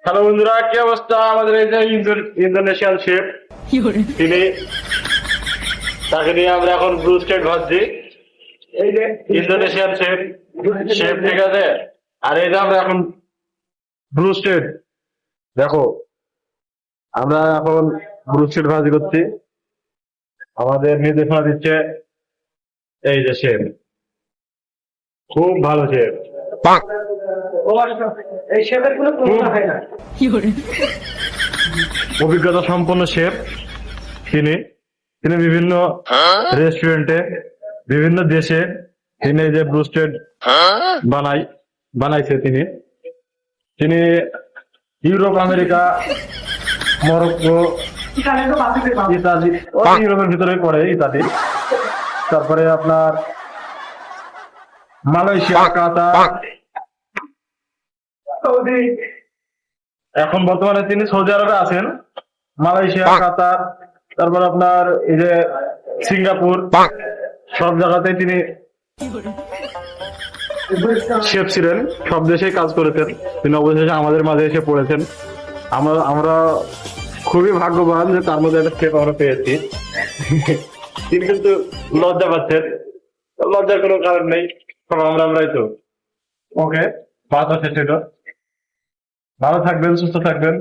Hello বন্ধুরা, কি অবস্থা? আমাদের এই যে ইন্দোনেশিয়ান শেফ, তিনি, তাকে নিয়ে আমরা এখন ব্রুস্টেড ভাজছি। এই যে ইন্দোনেশিয়ান শেফ শেফ ঠিক আছে। আর এই যে আমরা এখন ব্রুস্টেড, দেখো আমরা এখন ব্রুস্টেড ভাজি করছি। আমাদের নির্দেশনা দিচ্ছে এই যে শেফ, খুব ভালো শেফ। এই শেপের কোনো তুলনা হয় না। অভিজ্ঞতা সম্পন্ন শেফ তিনি। তিনি বিভিন্ন রেস্টুরেন্টে, বিভিন্ন দেশে তিনি এই যে ব্রুস্টেড বানাইছে। তিনি তিনি ইউরোপ, আমেরিকা, মরক্কো, ইতালি, ইউরোপের ভিতরে পড়ে ইতালি। তারপরে আপনার মালয়েশিয়া, কাতার, সৌদি। এখন বর্তমানে তিনি সৌদি আরবে আছেন। মালয়েশিয়া, কাতার, তারপর আপনার এই যে সিঙ্গাপুর, সব জায়গাতেই তিনি শেফ ছিলেন, সব দেশেই কাজ করেছেন। তিনি অবশেষে আমাদের মাঝে এসে পড়েছেন। আমরা খুবই ভাগ্যবান যে তার মধ্যে একটা শেফ আমরা পেয়েছি। তিনি কিন্তু লজ্জা পাচ্ছেন, লজ্জার কোনো কারণ নেই, সব আমরাই তো। ওকে, বাদ আছে সেটা। ভালো থাকবেন, সুস্থ থাকবেন,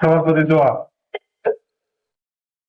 সবার প্রতি দোয়া।